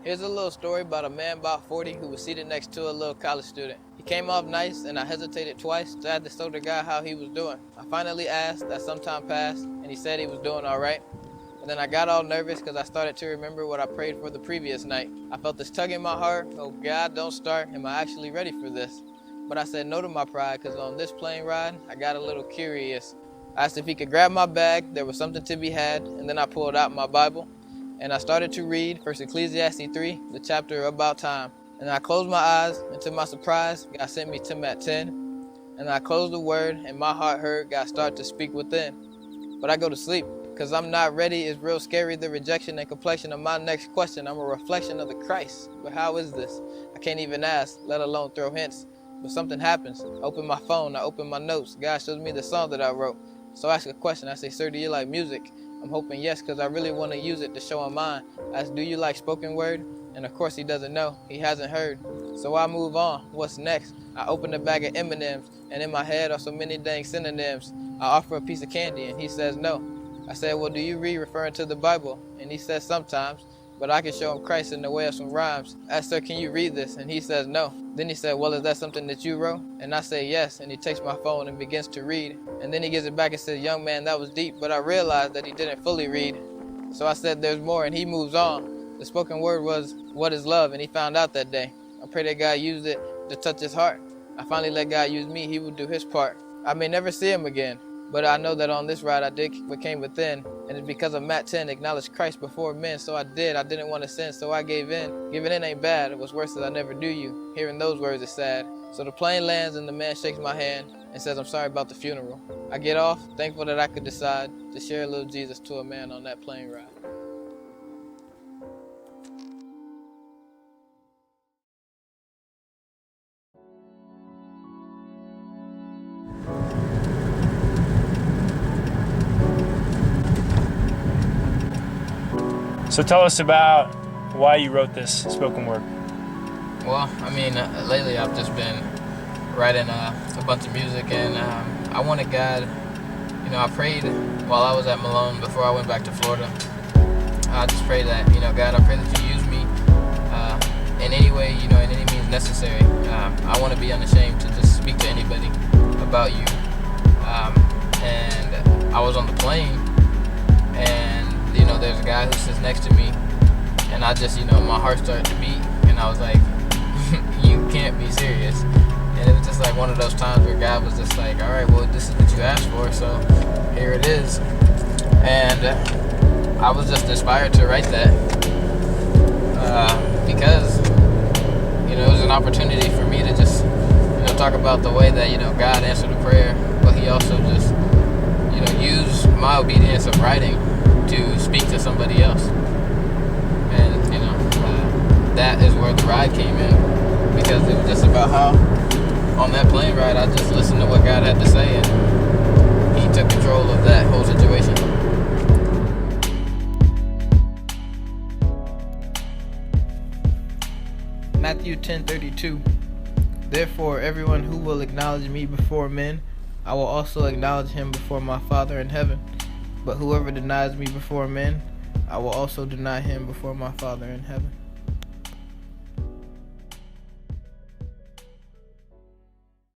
Here's a little story about a man about 40 who was seated next to a little college student. He came off nice and I hesitated twice, so I had to show the guy how he was doing. I finally asked as some time passed and he said he was doing all right. And then I got all nervous because I started to remember what I prayed for the previous night. I felt this tug in my heart, oh God, don't start, am I actually ready for this? But I said no to my pride because on this plane ride, I got a little curious. I asked if he could grab my bag, there was something to be had, and then I pulled out my Bible and I started to read 1 Ecclesiastes 3, the chapter about time. And I closed my eyes, and to my surprise, God sent me to Matt 10. And I closed the word, and my heart heard God start to speak within. But I go to sleep, because I'm not ready. It's real scary, the rejection and complexion of my next question. I'm a reflection of the Christ. But how is this? I can't even ask, let alone throw hints. But something happens. I open my phone, I open my notes. God shows me the song that I wrote. So I ask a question. I say, sir, do you like music? I'm hoping yes, because I really want to use it to show him mine. I ask, do you like spoken word? And of course he doesn't know, he hasn't heard. So I move on, what's next? I open a bag of M&Ms, and in my head are so many dang synonyms. I offer a piece of candy, and he says no. I said, well, do you read referring to the Bible? And he says sometimes, but I can show him Christ in the way of some rhymes. I said, sir, can you read this? And he says no. Then he said, well, is that something that you wrote? And I say yes, and he takes my phone and begins to read. And then he gives it back and says, young man, that was deep, but I realized that he didn't fully read. So I said, there's more, and he moves on. The spoken word was, what is love? And he found out that day. I pray that God used it to touch his heart. I finally let God use me, he will do his part. I may never see him again, but I know that on this ride I did what came within. And it's because of Matt 10, acknowledged Christ before men. So I did. I didn't want to sin, so I gave in. Giving in ain't bad. What's worse is I never knew you. Hearing those words is sad. So the plane lands and the man shakes my hand and says, I'm sorry about the funeral. I get off, thankful that I could decide to share a little Jesus to a man on that plane ride. So tell us about why you wrote this spoken word. Well, I mean, lately I've just been writing a bunch of music, and I wanted God, I prayed while I was at Malone before I went back to Florida. I just prayed that, God, I pray that you use me in any way, in any means necessary. I want to be unashamed to just speak to anybody about you. And I was on the plane, and there's a guy who sits next to me, and I just, my heart started to beat, and I was like, you can't be serious. And it was just like one of those times where God was just like, all right, well, this is what you asked for, so here it is. And I was just inspired to write that because, it was an opportunity for me to just, talk about the way that, God answered a prayer, but he also just, used my obedience of writing to speak to somebody else. And that is where the ride came in, because it was just about how on that plane ride I just listened to what God had to say, and he took control of that whole situation. Matthew 10:32. Therefore everyone who will acknowledge me before men, I will also acknowledge him before my Father in heaven. But whoever denies me before men, I will also deny him before my Father in heaven.